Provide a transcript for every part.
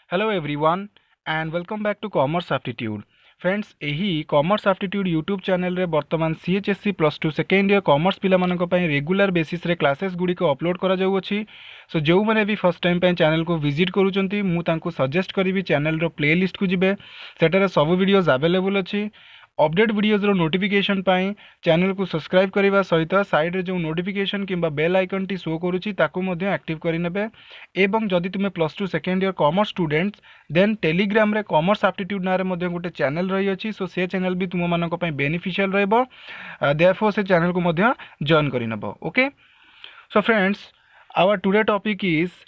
Hello everyone and welcome back to Commerce Aptitude. Friends यही commerce aptitude YouTube channel रे वर्तमान CHSC plus two second year commerce पिला regular basis रे classes गुड़ी को upload करा जाऊ अछि। सो जो मैंने भी फर्स्ट टाइम चैनल को विजिट करूँगी मुझे सजेस्ट करी चैनल रो प्ले लिस्ट को जिबे सेटारे सब वीडियोज अवेलेबल अच्छी। अपडेट वीडियोज रो नोटिफिकेशन पाई चैनल को सब्सक्राइब करने सहित साइड रे जो नोटिफिकेशन किंबा बेल आइकन टी शो करुच्ची ताकू मध्य एक्टिव करें। एवं जदि तुम्हें plus two second year commerce students then Telegram रे कॉमर्स एप्टीट्यूड ना गोटे चैनल रही अच्छी। सो से चैनल भी तुम मानक बेनिफिशियल रहिबो। देयरफॉर से चैनल को मध्य जॉइन करिनबो। Okay so friends our today topic is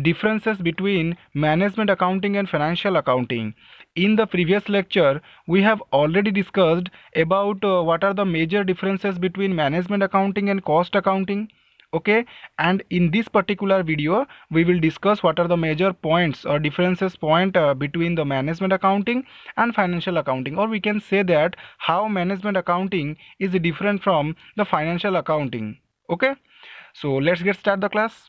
differences between management accounting and financial accounting. In the previous lecture we have already discussed about what are the major differences between management accounting and cost accounting. Okay, and in this particular video we will discuss what are the major points or differences between the management accounting and financial accounting, or we can say that how management accounting is different from the financial accounting. Okay, so let's get start the class.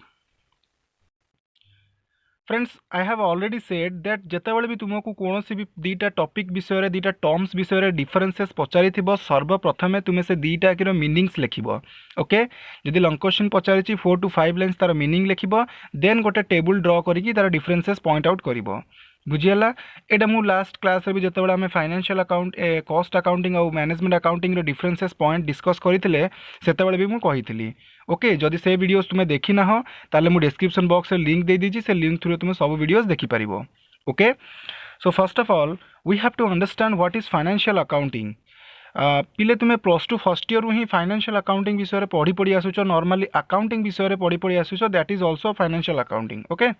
Friends I have already said that जितेबाला भी तुमको कौन भी दीटा topic विषय दीटा terms विषय differences पचारि सर्वप्रथमे तुम्हें से दीटा कि मीनिंग्स लिख। ओके, जदि लंग क्वेश्चन पचारि 4 to 5 लाइन्स तार मीनिंग लिख देन गोटे टेबुल ड्र करी तार डिफरेन्सेस पॉइंट आउट कर बुझीगला। यहाँ मुझे लास्ट क्लास रे भी जितेबाला आम फाइनेंशियल अकाउंट कॉस्ट अकाउंटिंग और management accounting differences point discuss करते से भी मुझे कही। ओके, जदि से वीडियोस तुम्हें देखी ना हो ताले मु डिस्क्रिप्शन बॉक्स में लिंक दे दीजिए, से लिंक थ्रू तुम्हें सब वीडियोस देखी पारिबो। Okay, so first of all we have to understand what is financial accounting. पिले तुम्हें प्लस टू फर्स्ट ईयर ही फाइनेंशियल अकाउंटिंग विषय पढ़ी पढ़ी आसुच, नॉर्मली अकाउंटिंग विषय पढ़ी पढ़ी आसुच, that is also financial accounting. Okay,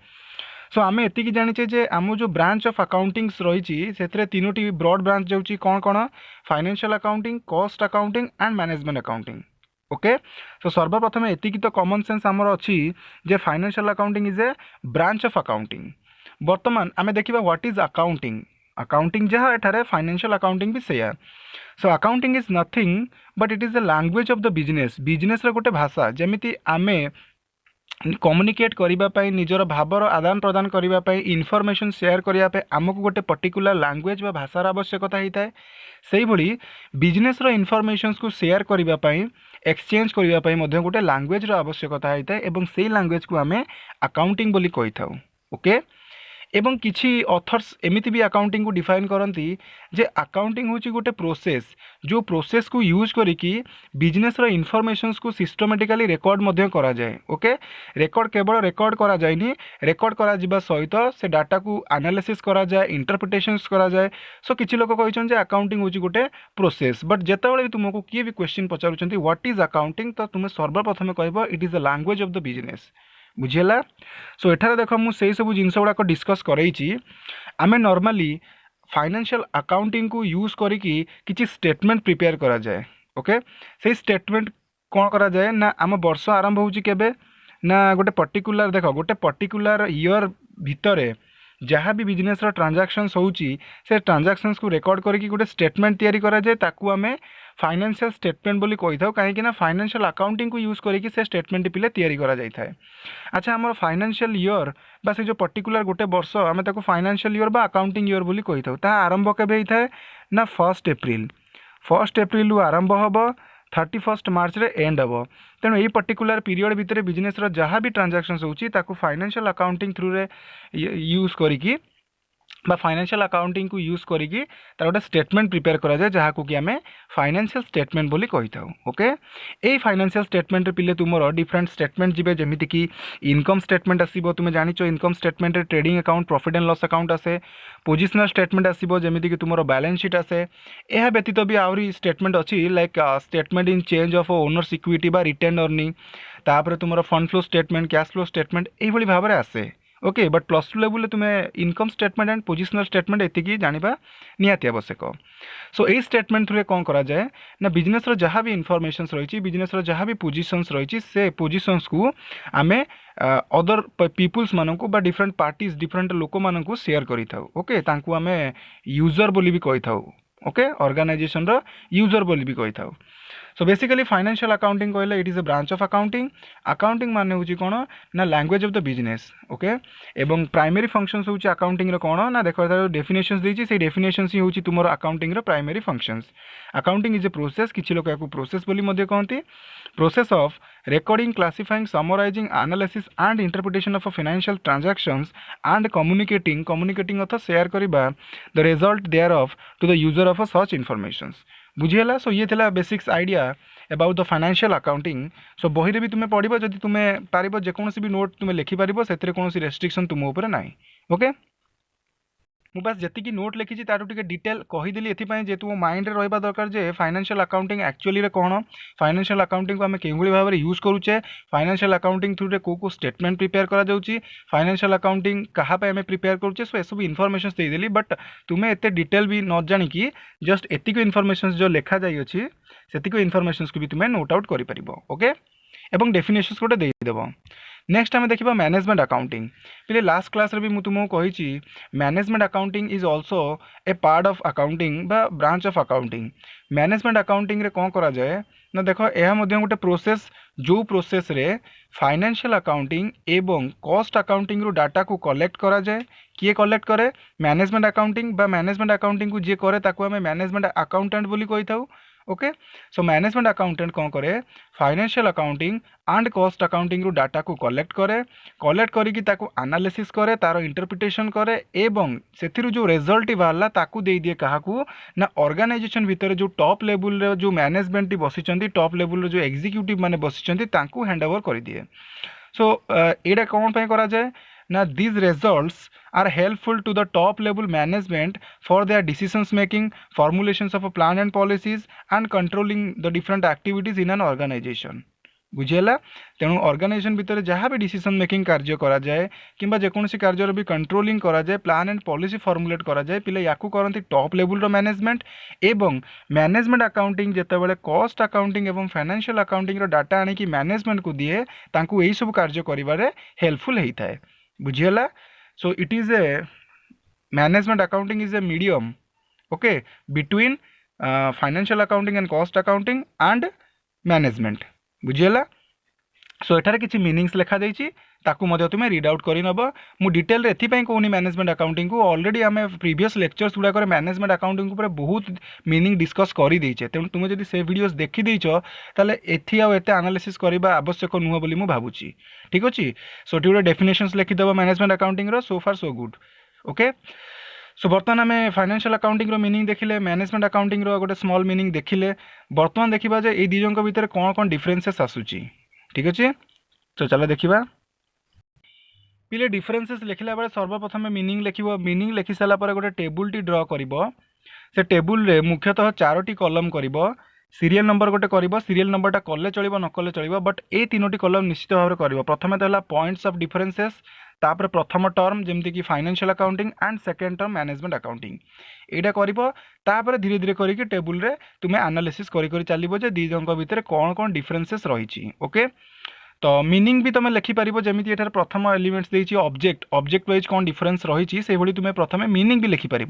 so आम एतिक जाचे जे आम जो ब्रांच ऑफ अकाउंटिंग्स रही से तीनोटी ब्रॉड ब्रांच जाऊँगी कौन कौन, financial accounting, cost accounting and management accounting. Okay, so सर्वप्रथम एतिक तो कॉमन सेंस आमर अच्छी जे financial accounting is a branch of accounting. बर्तमान आम देखा व्हाट इज अकाउंटिंग। अकाउंटिंग जहाँ एठारे फाइनेंशियल अकाउंटिंग भी सेया। So accounting is nothing but it is the language of the business. Business रे गोटे भाषा जमीती आमे कम्युनिकेट करने निजर भावर आदान प्रदान करने इनफॉरमेशन शेयर करने आमको गोटे पर्टिकुलर लैंग्वेज व भाषार आवश्यकता होता है। से ही बिजनेस रो इनफॉरमेशन को शेयर करने एक्सचेंज करने गोटे लैंग्वेज आवश्यकता होता है और से लैंग्वेज को आम अकाउंटिंग बोली कही था। ओके, एवं किसी ऑथर्स एमती भी अकाउंटिंग को डिफाइन करती जे अकाउंटिंग हूँ गोटे प्रोसेस जो प्रोसेस को यूज करिकी बिजनेस रो इनफॉरमेशंस को सिस्टमेटिकली रेकॉर्ड मध्य करा जाए। ओके, रेकॉर्ड केवल रेकॉर्ड करा जाएनी, रेकॉर्ड करा जिबा सहित से डाटा को एनालिसिस करा जाए, इंटरप्रिटेशंस करा जाए। सो किछि लोक कहछन जे अकाउंटिंग हूँ गोटे प्रोसेस, बट जेतेबेले भी तुमको किए भी क्वेश्चन पचारुछंती व्हाट इज अकाउंटिंग तो तुम्हें सर्वप्रथम कहबो it is the language of the business. बुझीगला। सो एठारे देख मुझे सब जिनस गुड़ाक डिस्कस करई आम नॉर्मली फाइनेंशियल अकाउंटिंग को यूज करिकी किछि स्टेटमेंट प्रिपेयर करा जाए। ओके, से स्टेटमेंट कौन करा जाए ना आम वर्ष आरंभ होची केबे ना गोटे पर्टिकुलर देख गोटे पर्टिकुलर ईयर भितर जहाँ भी बिजनेस ट्रांजैक्शंस होची से ट्रांजैक्शंस को रिकॉर्ड करके गोटे स्टेटमेंट तैयारी करा जाए ताकू आमे फाइनेंशियल स्टेटमेंट बोली कही था कहीं फाइनेंशियल अकाउंटिंग को यूज करके से स्टेटमेंट पिले तैयारी करा जाए था। अच्छा, आम फाइनेंशियल ईयर बा से जो पर्टिकुलर गोटे वर्ष आम ताको फाइनेंशियल ईयर बा अकाउंटिंग ईयर बोली कही था आरंभ केबे होता है ना 1 एप्रिल। 1 एप्रिल आरंभ हम 31 मार्च रे एंड हम। तेणु यही पर्टिकुलर पीरियड भितर बिजनेस जहाँ भी ट्रांजैक्शंस होची ताको फाइनेंशियल अकाउंटिंग थ्रू रे यूज करिकी बा फाइनेंशियल अकाउंटिंग को यूज करिकी तार गोटे स्टेटमेंट प्रिपेयर करा जाए जहाँ को कि आम फाइनेंशियल स्टेटमेंट बोली कही था। ओके, ये फाइनेंशियल स्टेटमेंट पिले तुमर डिफरेंट स्टेटमेंट जिबे जेमिति कि इनकम स्टेटमेंट आसीबो, तुमे जानिचो इनकम स्टेटमेंट रे trading account, profit and loss account आसे, पोजिशनल स्टेटमेंट आसीबो जेमिति कि तुमर बैलेंस शीट आसे। यह व्यतीत भी आहरी स्टेटमेंट अच्छी like statement in change of owners equity बा रिटेन अर्निंग, तापर तुमर fund flow statement, cash flow statement यही भाव में आसे। Okay, but plus two level तुम्हें income statement and positional statement एतिकी जानिबा निहाती आवश्यक। सो ये स्टेटमेंट थ्रू कौन करा जाए ना बिजनेस जहाँ भी इनफॉरमेशंस रही बिजनेस जहाँ भी पोजिशंस रही से पोजिशंस को आम अदर पीपुल्स मानू बा डिफरेंट पार्टीज डिफरेंट लोक मानू शेयर करि थाउ। ओके, तांकू आम यूजर बोली भी कही थाउ। ओके, ऑर्गेनाइजेशन रो यूजर बोली भी कही थाउ। सो बेसिकली फाइनेंशियल अकाउंटिंग कहले it is a branch of accounting accounting माने होची कोन ना language of the business okay एवं प्राइमरी फंक्शंस होची अकाउंटिंग रो कोन ना देखो डेफिनेशंस देची से डेफिनेशंस ही होची तुमरो अकाउंटिंग रो primary functions accounting is a process किछि लोक याकू प्रोसेस बोली मध्ये कहंती process of recording classifying summarizing analysis and interpretation of a financial transactions and communicating अथ शेयर करिबा the result thereof to the user of a such informations बुझीला सो ये थिला basics idea about the financial accounting so बही रे भी तुमे पढ़िबो जदि तुमे पारिबो जे कोनोसी भी नोट तुमे लिखि पारिबो सेतरे कोनोसी रेस्ट्रिक्शन तुम ऊपर नाही ओके मु बस जति नोट लिखी तार टिके डिटेल कहीदेली एथिपाई जे तुम माइंड रे रहिबा दरकार जे फाइनेंशियल अकाउंटिंग एक्चुअली रे कोन फाइनेंशियल अकाउंटिंग को आमे केउली भाबरे यूज करूचे फाइनेंशियल अकाउंटिंग थ्रू रे को स्टेटमेंट प्रिपेयर करा जाउची फाइनेंशियल अकाउंटिंग कहा पे आमे प्रिपेयर करूचे सो एसबु इन्फॉर्मेशंस दे देली बट तुमे एते डिटेल भी न जानि कि जस्ट एतिको इन्फॉर्मेशंस जो लिखा जाई अछि सेतिको इन्फॉर्मेशंस को भी तुमे नोट आउट करि परिबो ओके एवं डेफिनेशंस कोटे दे देबो नेक्स्ट आम देखा मैनेजमेंट अकाउंटिंग पे लास्ट क्लास रे भी मुझे तुमको कही management accounting is also a part of accounting बा branch of accounting management accounting रे कौन करा जाए ना देखो यह गोटे प्रोसेस जो प्रोसेस रे फाइनेंशियल अकाउंटिंग एवं कॉस्ट अकाउंटिंग रो डाटा को कलेक्ट करा जाए किए कलेक्ट करे मैनेजमेंट अकाउंटिंग बा मैनेजमेंट अकाउंटिंग को जी करे ताको आमे मैनेजमेंट अकाउंटेंट बोली कही था ओके सो मैनेजमेंट अकाउंटेंट कौन करे financial accounting and cost accounting रो डाटा को कलेक्ट करिकी ताको एनालिसिस करे तार इंटरप्रिटेशन करे एवं सेथिरु जो रिजल्ट बाहरला ताको दे दिए काहाकू ना ऑर्गेनाइजेशन भितर जो टॉप लेवल रे जो मैनेजमेंट बसिचंती टॉप लेवल रे जो एग्जीक्यूटिव माने बसिचंती ताको हैंड ओवर कर दिए सो एडा कौन पे करा जाए ना these results are helpful to the top level management for their decisions making formulations of a plan and policies and controlling the different activities in an organization बुझेला तेणु ऑर्गेनाइजेशन भितर जहाँ भी डिसीजन मेकिंग कार्य करा जाए किंबा जेकोसी कार्य भी कंट्रोलिंग करा जाए प्लान एंड पॉलिसी फॉर्मुलेट करा जाए पिले याकू करंती टॉप लेवल रो मैनेजमेंट एवं मैनेजमेंट अकाउंटिंग जेतेबेले कॉस्ट अकाउंटिंग एवं फाइनेंशियल अकाउंटिंग रो डाटा आनी कि मैनेजमेंट को दिए तांकू एई सब कार्य करिवारे हेल्पफुल हेई थाए बुझीला so it is a management accounting is a medium okay between financial accounting and cost accounting and management बुझीला सो एठारे किछि मीनिंग्स लिखा देछि ताकू मध्य तुम रीड आउट करि नबो मु डिटेल रे एथिपाई कहूनी मैनेजमेंट अकाउंटिंग को ऑलरेडी आमे प्रीवियस लेक्चर्स गुडा करे मैनेजमेंट अकाउंटिंग ऊपर बहुत मीनिंग डिस्कस करि देछे तेणु तुम जदि से वीडियोस देखि देइछो ताले एथि आ एते एनालिसिस करबा आवश्यक नुह बोली मु भाबुची ठीक अछि सो टिउरे डेफिनेशंस लिखि देबो मैनेजमेंट अकाउंटिंग रो सो फार सो गुड ओके सो बर्तमान आम फाइनेंशियल अकाउंटिंग रो मीनिंग देखिले मैनेजमेंट अकाउंटिंग रो गोटे स्मॉल मीनिंग देखिले बर्तमान देखिबा जे ए दी जंक भितर कोन कोन डिफरेंसेस आसुची ठीक अछि तो चलो देखिबा पिले डिफरेंसेस लिखला बेले सर्वप्रथम मीनिंग लिखिबो मीनिंग लिखि साला पर गोटे टेबुल टी ड्रॉ करिवो से टेबुल रे मुख्यतः चारोटी कॉलम करिवो सीरियल नंबर गोटे करिवो सीरियल नंबरटा कले चलिबो न कले चलिबो बट ए तीनोटी कॉलम निश्चित भाव करिवो प्रथमे तो हला पॉइंट्स ऑफ डिफरेंसेस तापर प्रथम टर्म जेमती कि financial accounting and second term management accounting एटा करिवो तापर धीरे धीरे करिके टेबुल रे तुमे एनालिसिस करि करि चलिबो जे दी जंक भितर कोन कोन डिफरेंसेस रहिछि ओके तो मीनिंग भी तुम लिखिपार जमी एठार प्रथम एलिमेंट्स देछि ऑब्जेक्ट ऑब्जेक्ट वाइज कौन डिफरेंस रही से भाई तुम प्रथम मीनिंग भी लिखिपार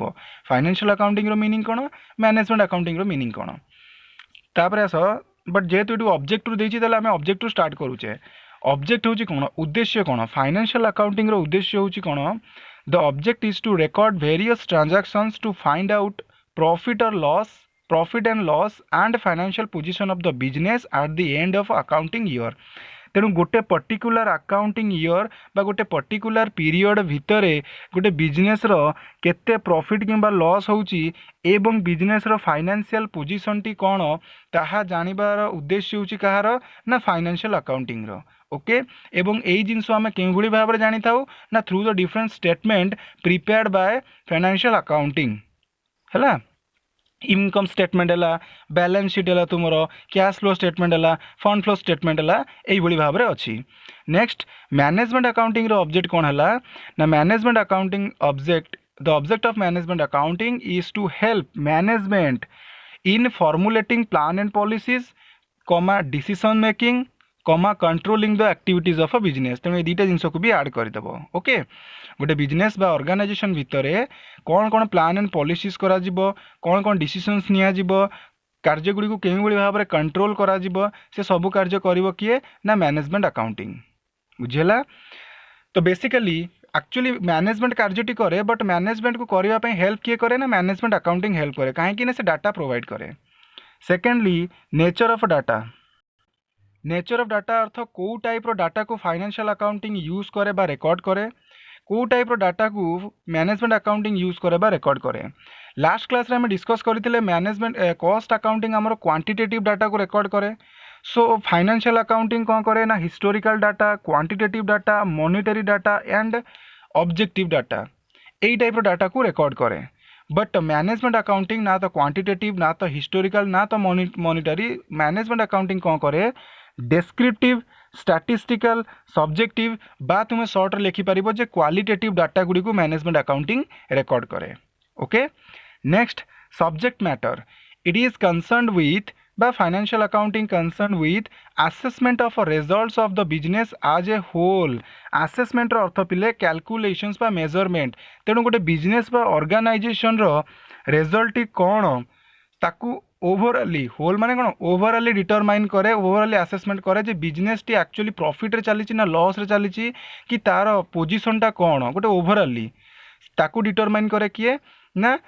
फाइनेंशियल अकाउंटिंग रो मीनिंग कौन मैनेजमेंट अकाउंटिंग रो मीनिंग कौन तापर आस बट जेहेतु ये ऑब्जेक्ट रू देछि ताले आमे ऑब्जेक्ट रू स्टार्ट करूचे ऑब्जेक्ट होछि कौन उद्देश्य कौन फाइनेंशियल अकाउंटिंग रो उद्देश्य होछि कौन the object is to record various transactions to find out profit and loss and financial position of the business at the end of accounting year तेणु गोटे पर्टिकुलर अकाउंटिंग ईयर बा गोटे पर्टिकुलर पीरियड भितर गोटे business रो केते profit किंबा loss होउची एवं बिजनेस रो फाइनेंशियल पोजीशन टी कोन ताहा जानिबार उद्देश्य होउची कहार ना फाइनेंशियल अकाउंटिंग रो ओके एवं एई जिंस आमे केउगुली भाबरे जानि थाउ ना through the different statement prepared by financial accounting हैला इनकम स्टेटमेंट है बैलेंस शीट है तुम कैश फ्लो स्टेटमेंट है फंड फ्लो स्टेटमेंट है यही भाव में अच्छी नेक्स्ट मैनेजमेंट अकाउंटिंग ऑब्जेक्ट कौन है ना management accounting object the object of management accounting is to help management in formulating plan and policies comma decision making comma controlling the activities of a business तेणु दुईटा जिनस को भी add करदेव okay गोटे बिजनेस बा ऑर्गेनाइजेशन भितर कौन कौन प्लान एंड पॉलिसीज करा जिवो कौन कौन डिसीजंस निया जिवो କାର୍ଯ୍ୟଗୁଡ଼ିକୁ କେଉଁଭଳି ଭାବରେ କଣ୍ଟ୍ରୋଲ କରାଯିବ ସେ ସବୁ କାର୍ଯ୍ୟ କରିବ କିଏ ନା ମ୍ୟାନେଜମେଣ୍ଟ ଆକାଉଣ୍ଟିଂ। ବୁଝିହେଲା। तो बेसिकली एक्चुअली मैनेजमेंट कार्यटी करे बट मैनेजमेंट को करने हेल्प किए करे ना मैनेजमेंट अकाउंटिंग हेल्प करे कहीं से डाटा प्रोवाइड करे। Secondly nature of data. Nature of data अर्थ कौ टाइप रो डाटा को फाइनेंशियल अकाउंटिंग यूज करे बा रिकॉर्ड करे, कौ टाइप रो डाटा को मैनेजमेंट अकाउंटिंग यूज करे बा रिकॉर्ड करे। लास्ट क्लास रे हम डिस्कस करथिले मैनेजमेंट कॉस्ट अकाउंटिंग हमर क्वांटिटेटिव डाटा को रिकॉर्ड करे। सो फाइनेंशियल अकाउंटिंग कौन करे ना historical data, quantitative data, monetary data and objective data यही टाइप रो डाटा को रिकॉर्ड करे। बट मैनेजमेंट अकाउंटिंग ना तो क्वांटिटेटिव ना तो हिस्टोरिकल ना तो मॉनिटरी। मैनेजमेंट अकाउंटिंग कौन करे डेस्क्रिप्टिव, स्टैटिस्टिकल, सब्जेक्टिव बा तुम्हें शॉर्ट लिखि पारिबो जे क्वालिटेटिव डाटा गुडी को मैनेजमेंट अकाउंटिंग रिकॉर्ड करे। Okay next subject matter. It is concerned with बा financial accounting concern with assessment of results of the business as a whole. Assessment रो अर्थ पिले calculations बा measurement. तेणु गोटे बिजनेस बा ऑर्गेनाइजेशन रो result कौन ताकू ओवरअली होल माने कौन ओवरअली डिटरमाइन करे, ओवरअली असेसमेंट करे जे बिजनेस टी एक्चुअली प्रॉफिट रे चली ना लॉस रे चली कि तार पोजीशन टा कौन गोटे ओवरअली ताकू डिटरमाइन करे किए ना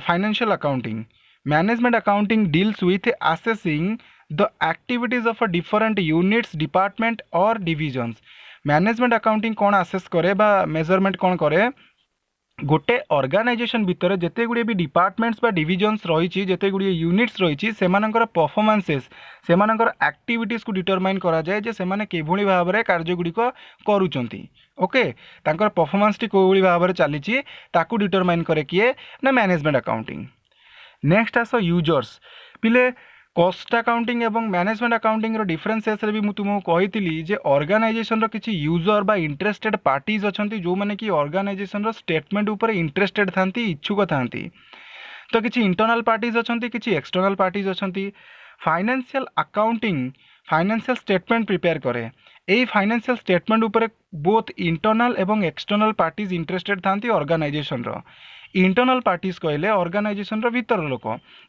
financial accounting. Management accounting deals with assessing the activities of different units, department और डिविजन्स। मैनेजमेंट अकाउंटिंग कौन असेस करे बा मेजरमेंट कौन करे गोटे ऑर्गेनाइजेशन भितर जिते गुड़े भी डिपार्टमेंट्स बा डिविजन्स रही जिते गुड़े यूनिट्स रही सेमानंकर परफॉर्मेंसेस सेमानंकर एक्टिविटीज को डिटरमाइन करा जाए जे सेमाने केभली भाव में कार्यगुड़िक करूचंती। ओके तांकर परफॉर्मेंस टी कोभली भाव में चली ताकू डिटरमाइन करे किए ना मैनेजमेंट अकाउंटिंग। नेक्स्ट आस यूजर्स पिले कॉस्ट अकाउंटिंग एवं मैनेजमेंट अकाउंटिंग डिफरेन्सेस भी मुझे तुमको कही जे ऑर्गेनाइजेशन किसी यूजर बा इंटरेस्टेड पार्टीज अच्छा जो मैंने कि ऑर्गेनाइजेशन स्टेटमेंट उपर इंटरेस्टेड था इच्छुक था। तो किसी इंटरनल पार्टीज अच्छा किसी एक्सटर्नल पार्टीज अच्छा। Financial accounting financial statement prepare करे। यही फाइनेंशियल स्टेटमेंट उपर बोथ इंटरनल एवं एक्सटर्नल पार्टीज इंटरेस्टेड था ऑर्गेनाइजेशन रो। इंटरनल पार्टीज कहले ऑर्गेनाइजेशन रो भीतर लोक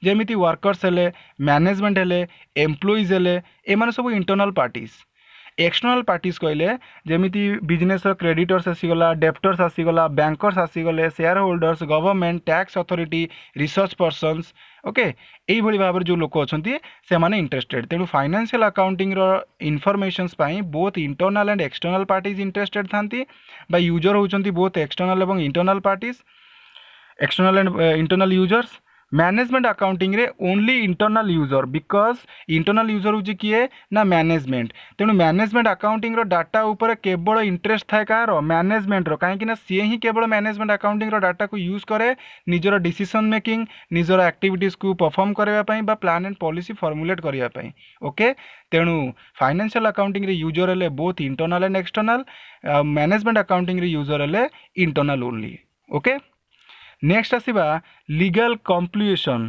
जेमिति वर्कर्स हेले, मैनेजमेंट हेले, एम्प्लॉइज हेले एमाने सब इंटरनल पार्टीज। एक्सटर्नल पार्टीज कहले जेमिति बिजनेस क्रेडिटर्स आसीगला, डेप्टर्स आसीगला, बैंकर्स आसीगले, shareholders, government, tax authority, research persons. Okay यही भली भाव जो लोक अच्छे से माने इंटरेस्टेड। तेणु फाइनेंशियल अकाउंटिंग इनफॉरमेशंस पाई both internal and external parties interested थांती बा यूजर होचंती बोथ एक्सटर्नल एवं internal parties external and internal users. Management accounting रे only internal user because internal user हूँ किए ना मैनेजमेंट। तेणु मैनेजमेंट अकाउंटिंग रो डाटा उपर केवल इंटरेस्ट थाए कार मैनेजमेंट रो कहीं सी ही केवल मैनेजमेंट अकाउंटिंग रो डाटा को यूज करे निजर डिसीजन मेकिंग निजर एक्टिविटीज को परफॉर्म करने बा प्लान एंड पॉलिसी फॉर्मुलेट करने। ओके तेणु फाइनेंशियल अकाउंटिंग रे यूजर हेले both internal and external, management accounting रे यूजर हेले इंटरनल ओनली। ओके नेक्स्ट आसीबा लीगल कम्प्लीशन।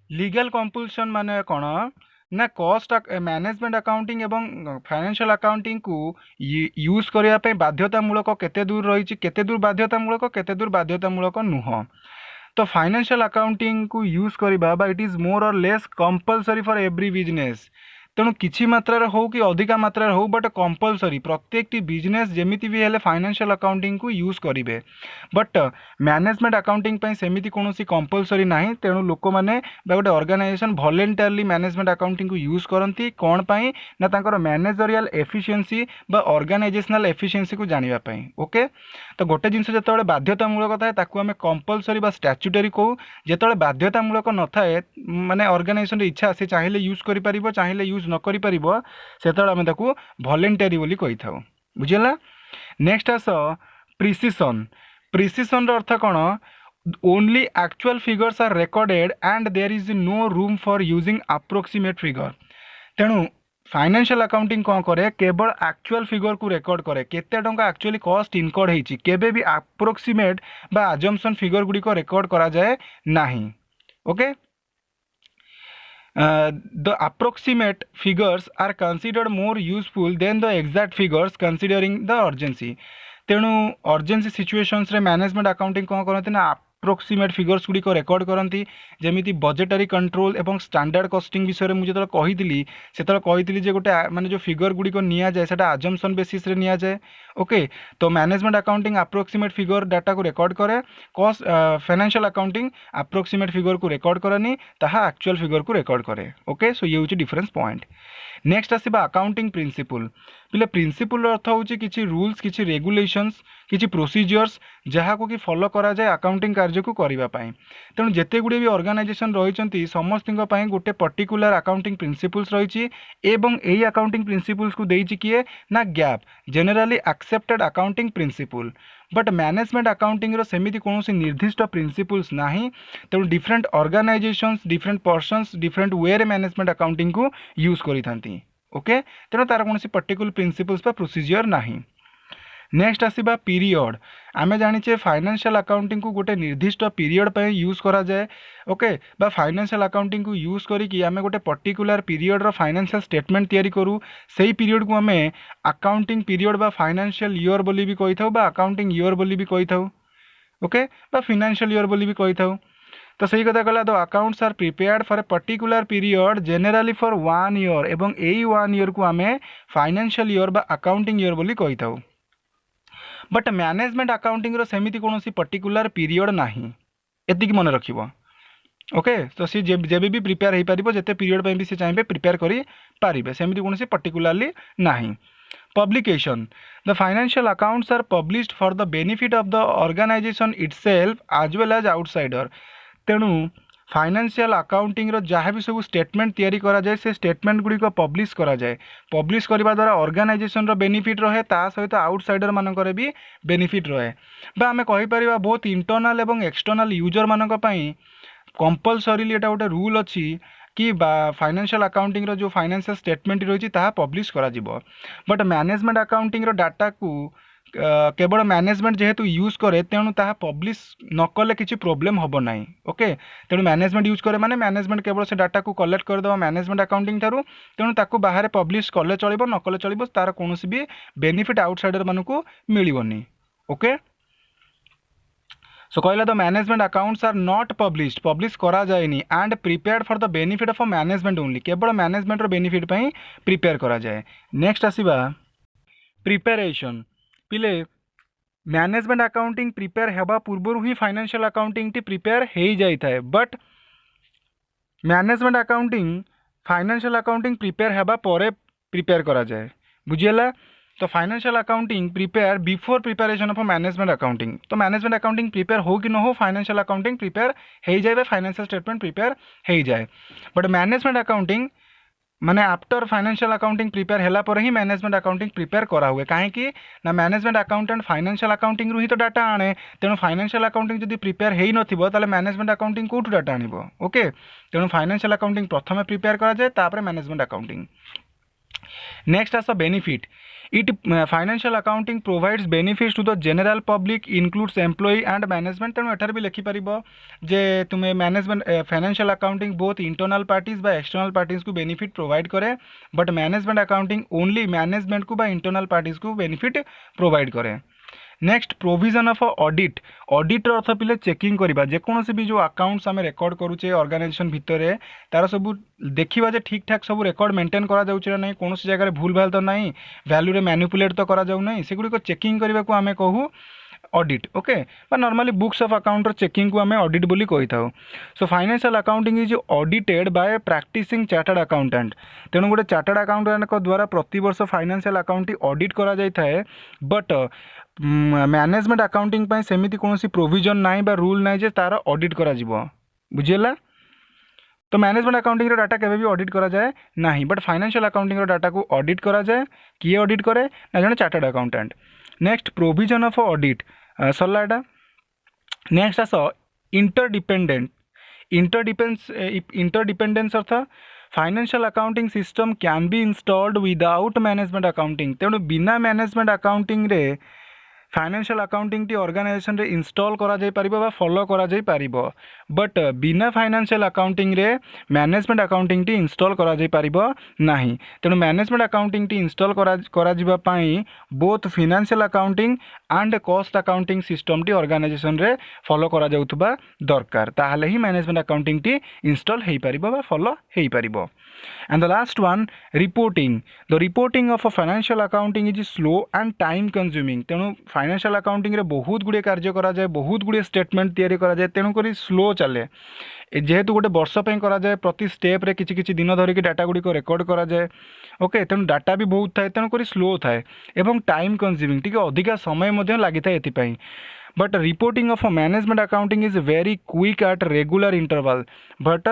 लीगल कम्पल्सन माने कौन ना कॉस्ट मैनेजमेंट अकाउंटिंग एवं फाइनेंशियल अकाउंटिंग को यूज करने बाध्यतामूलक केते दूर रही केते दूर बाध्यतामूलक केते दूर बाध्यतामूलक नुह। तो फाइनेंशियल अकाउंटिंग को यूज करबा बा इट इज मोर और less compulsory for every business. तेणु किछि मात्रा हो कि अधिका मात्रा हो बट कंपलसरी प्रत्येक बिजनेस जेमिति भी हेले फाइनेंशियल अकाउंटिंग को यूज करेंगे। बट मैनेजमेंट अकाउंटिंग पे सेमिति कोनोसी कंपलसरी नाही। तेणु लोक माने बा गोटे ऑर्गेनाइजेशन वॉलंटरली मैनेजमेंट अकाउंटिंग को यूज करती कौन पाई ना तांकर मैनेजरियल एफिशिएंसी बा ऑर्गेनाइजेशनल एफिशिएंसी को जानिबा पाई। ओके तो गोटे जिनस जो बाध्यतामूलक थाए ताकू आमे कंपलसरी बा स्टैट्यूटरी कहू। जेतबेले बाध्यतामूलक न थाए माने ऑर्गेनाइजेशन इच्छा से चाहिले यूज करि परिबो चाहिले यूज न करि परिबो सेतबेले आमे ताकू वॉलंटरी बोली कहि थाउ। बुझिला। Next as precision. प्रिसिशन रो अर्थ कौन only actual figures are recorded and there is no room for using approximate figure. तेणु फाइनेंशियल अकाउंटिंग कौन करे केवल एक्चुअल फिगर को रिकॉर्ड करे केते टंका एक्चुअली कॉस्ट इनकर्ड होईची केबे भी अप्रोक्सीमेट बा अजम्पशन फिगर गुडी को रिकॉर्ड करा जाए नाही। Okay the approximate figures are considered more useful than the exact figures considering the urgency। तेणु अर्जेन्सी सिचुएशंस रे मैनेजमेंट अकाउंटिंग कौन करते ना ଆପ୍ରୋକ୍ସିମେଟ୍ ଫିଗର୍ସ ଗୁଡ଼ିକ ରେକର୍ଡ଼ କରନ୍ତି ଯେମିତି ବଜେଟାରୀ କଣ୍ଟ୍ରୋଲ ଏବଂ ଷ୍ଟାଣ୍ଡାର୍ଡ଼ କଷ୍ଟିଂ ବିଷୟରେ ମୁଁ ଯେତେବେଳେ କହିଥିଲି ସେତେବେଳେ କହିଥିଲି ଯେ ଗୋଟେ ମାନେ ଯେଉଁ ଫିଗର ଗୁଡ଼ିକ ନିଆଯାଏ ସେଇଟା ଆଜମ୍ପସନ୍ ବେସିସ୍ରେ ନିଆଯାଏ। ଓକେ, ତ ମ୍ୟାନେଜମେଣ୍ଟ ଆକାଉଣ୍ଟିଂ ଆପ୍ରୋକ୍ସିମେଟ୍ ଫିଗର ଡାଟାକୁ ରେକର୍ଡ଼ କରେ, କଷ୍ଟ ଫାଇନାନ୍ସିଆଲ ଆକାଉଣ୍ଟିଂ ଆପ୍ରୋକ୍ସିମେଟ୍ ଫିଗରକୁ ରେକର୍ଡ଼ କରେନି, ତାହା ଆକ୍ଚୁଆଲ ଫିଗରକୁ ରେକର୍ଡ଼ करे। ओके, सो ये हूँ डिफरेन्स पॉइंट। नेक्स्ट आसवा अकाउंटिंग प्रिंसिपल। पिले प्रिंसिपल अर्थ हूँ किसी रूल्स, किसी रेगुलेशंस, किसी प्रोसीजर्स जहाँ को कि फॉलो करा जाए अकाउंटिंग कार्य को करने। तेणु जिते गुड़े भी ऑर्गेनाइजेशन रही समस्त गोटे पर्टिकुलर अकाउंटिंग प्रिंसिपल्स रही यही अकाउंटिंग प्रिंसिपल्स को देइछि किए ना GAAP, generally accepted accounting principle. But management accounting रो सेमिति कौन निर्दिष्ट प्रिंसिपल्स नाही। तेणु different organisations, different persons different way रे मैनेजमेंट अकाउंटिंग को यूज करी थांती। ओके, तेणु तार कौन पर्टिकुलर प्रिंसिपल्स बा प्रोसीजर नाही। नेक्स्ट आसवा पीरियड। आमे जानिचे फाइनेंशियल अकाउंटिंग को गोटे निर्दिष्ट पीरियड पे यूज करा जाए। ओके, बा फाइनेंशियल अकाउंटिंग को यूज करिकि आमे गोटे पर्टिकुलर पीरियड रो फाइनेंशियल स्टेटमेंट तैयारी करू। सेही पीरियड को आमे अकाउंटिंग पीरियड बा फाइनेंशियल ईयर बोली भी कहि थाउ बा अकाउंटिंग ईयर बोली भी कहि थाउ। ओके, बा फाइनेंशियल ईयर बोली भी कहि थाउ। तो सही कथा कहला, the accounts are prepared for a particular period generally for 1 year एवं एई 1 ईयर को आमे फाइनेंशियल ईयर बा अकाउंटिंग ईयर बोली कहि थाउ। बट मैनेजमेंट अकाउंटिंग रो सेमिति कौन पर्टिकुलर पीरियड नाही, एतिक मन रखिबो। ओके, तो सी जेबे भी प्रिपेयर हो पार जिते पीरियड पे भी से चाहिए प्रिपेयर करी पारिबे, सेमिति कौन पर्टिकुलरली नाही। Publication. The financial accounts are published for the benefit of the organisation itself as well as outsider. तेणु फाइनेंशियल अकाउंटिंग रो जहाँ भी सब स्टेटमेंट तैयारी करा जाए से स्टेटमेंट गुड़ी को पब्लिश करा जाए। पब्लिश करने द्वारा ऑर्गेनाइजेशन रो बेनिफिट रहे, ता सहित आउटसाइडर मानकर भी बेनिफिट रहे। बा आमे कहि परिबा बहुत इंटरनल एवं एक्सटर्नल यूजर मानक पई कंपलसरीली एटा गोटे रूल अच्छी कि फाइनेंशियल अकाउंटिंग रो जो फाइनेंशियल स्टेटमेंट रही है पब्लिश करा जिवो। बट मैनेजमेंट अकाउंटिंग रो डाटा को केवल मैनेजमेंट जेहेतु यूज करे तेणु ताहा पब्लिश न कले किसी प्रोब्लेम हम ना। ओके, तेणु मैनेजमेंट यूज करे माने मैनेजमेंट केवल से डाटा को कलेक्ट करदेव मैनेजमेंट अकाउंटिंग ठारू, तेणु ताकू बाहर पब्लिश कले चलिबो न कले चलिबो, तार कौन भी बेनिफिट आउटसाइडर मानकू मिलिबनी। ओके, सो कहला the management accounts are not published, publish करा जाएनी and prepared for the benefit of management only, केवल मैनेजमेंट रो बेनिफिट पई प्रिपेयर करा जाए। नेक्स्ट आसीबा प्रिपेरेशन। पिले मैनेजमेंट अकाउंटिंग प्रिपेयर हेबा पूर्व ही फाइनेंशियल अकाउंटिंग टी प्रिपेयर हो जाई थाए। But management accounting financial accounting prepare हेबा परे प्रिपेयर करा जाए। बुझिएला, तो financial accounting prepare before preparation of management accounting. तो मैनेजमेंट अकाउंटिंग प्रिपेयर हो कि न हो फाइनेंशियल अकाउंटिंग प्रिपेयर हो जाए, फाइनेंशियल स्टेटमेंट प्रिपेयर हो जाए। बट मैनेजमेंट अकाउंटिंग माने आफ्टर फाइनेंशियल अकाउंटिंग प्रिपेयर हैला पर ही मैनेजमेंट अकाउंटिंग प्रिपेयर करा हुए। कहीं ना मैनेजमेंट अकाउंटेंट फाइनेंशियल अकाउंटिंग रु ही तो डाटा आने, तेणु फाइनेंशियल अकाउंटिंग जब प्रिपेयर हो नथिबो ताले मैनेजमेंट अकाउंटिंग कोठु डाटा आनिबो। ओके, तेणु फाइनेंशियल अकाउंटिंग प्रथम प्रिपेयर करा जाए तापर management accounting. Next as benefit. It financial accounting provides benefits to the general public includes employee and management. तेणु एठार भी लिखिपर जे तुम्हें management financial accounting both internal parties बा एक्सटर्नल पार्टीज को बेनिफिट प्रोवाइड करे, but management accounting only management को बा इंटरनल पार्टीज को बेनिफिट प्रोवाइड करे। Next provision of audit. Audit अर्थ पिले चेकिंग करवा जेकोसी भी जो अकाउंट्स आम रेकर्ड करुचे ऑर्गेनाइजेशन भितर तार सब देखा जे ठीक ठाक सब रेकर्ड मेंटेन करा जाउछि ना नहीं, कौन जगह भूल भाल तो नहीं, वैल्यू रे मैनिपुलेट तो करा जाउ नहीं, सेगुड़ी को चेकिंग करने को आम कहू audit. Okay, normally books of account checking को आम ऑडिट बोली कही था। So financial accounting is audited by practising chartered accountant. तेणु गोटे चार्टर्ड अकाउंटेंट द्वारा प्रति वर्ष फाइनेंशियल अकाउंट ऑडिट करा जाय थाए। बट मैनेजमेंट अकाउंटिंग पाई सेमिति कोनोसी प्रोविजन नाही बा रूल नाही जे तार ऑडिट करा जिवो। बुझिएला, तो मैनेजमेंट अकाउंटिंग डाटा केबे भी ऑडिट करा जाए नाही, बट फाइनेंशियल अकाउंटिंग डाटा को ऑडिट करा जाए। किए ऑडिट करे ना, जने chartered accountant. Next provision of audit सरला एटा। नेक्स्ट आस इंटरडिपेंडेंट। इंटरडिपेंडेंस अर्थ financial accounting system can be installed without management accounting. तेणु बिना मैनेजमेंट अकाउंटिंग रे फाइनेंशियल अकाउंटिंग टी ऑर्गेनाइजेशन रे इंस्टॉल करा जाय परिबो बा फॉलो करा जाय परिबो। बट बिना फाइनेंशियल अकाउंटिंग रे मैनेजमेंट अकाउंटिंग टी इंस्टॉल करा जाय परिबो नाही। तेणु मैनेजमेंट अकाउंटिंग टी इंस्टॉल करा जिबा पई both financial accounting and cost accounting system टी ऑर्गेनाइजेशन रे फॉलो करा जाउथबा दरकार ताहले ही मैनेजमेंट अकाउंटिंग टी इंस्टॉल हेई परिबो बा फॉलो हेई परिबो। And the last one, reporting. The reporting of a financial accounting is slow and time consuming. तेणु फाइनेंशियल अकाउंटिंग रे बहुत गुड़े कार्य करा जाए, बहुत गुड़े स्टेटमेंट तैयारी करा जाए, तेणु करी स्लो चले। जेहेतु गोटे वर्ष पे करा जाए, प्रति स्टेप रे किछि किछि दिन धरिकी डाटा गुड़ी को रेकर्ड करा जाए। ओके, तेणु डाटा भी बहुत थाए, तेणु करी स्लो थाए एवं टाइम कंज्यूमिंग टिके अधिका समय मध्ये लागि थाए एथिपाई। But reporting of a management accounting is very quick at regular interval. But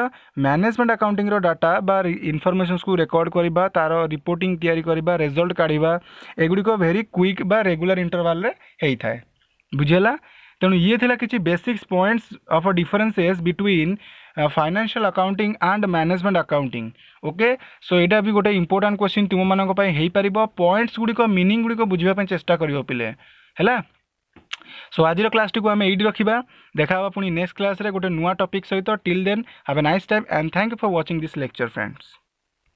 management accounting रो डाटा बा इनफॉरमेशंस को रेकॉर्ड करिबा, तार रिपोर्टिंग तैयारी करिबा, रिजल्ट काढिबा एगुडी को वेरी क्विक बा रेगुलर इंटरवल रे हेई थाए। बुझेला? तेणु ये थिला किछि basics points of differences between financial accounting and management accounting. Okay, so एटा भी गोटे इंपोर्टेंट क्वेश्चन तुम मानक पय हेई परिबो। पॉइंट्स गुडी को मीनिंग गुडी को बुझिबा पय चेष्टा करियो पिले हैला। सो आज क्लास टी को आम ये रखा देखा पुणी नेक्स्ट क्लास रे गोटे नुआ टॉपिक सहित। Till then have a nice time and thank you for watching this lecture friends.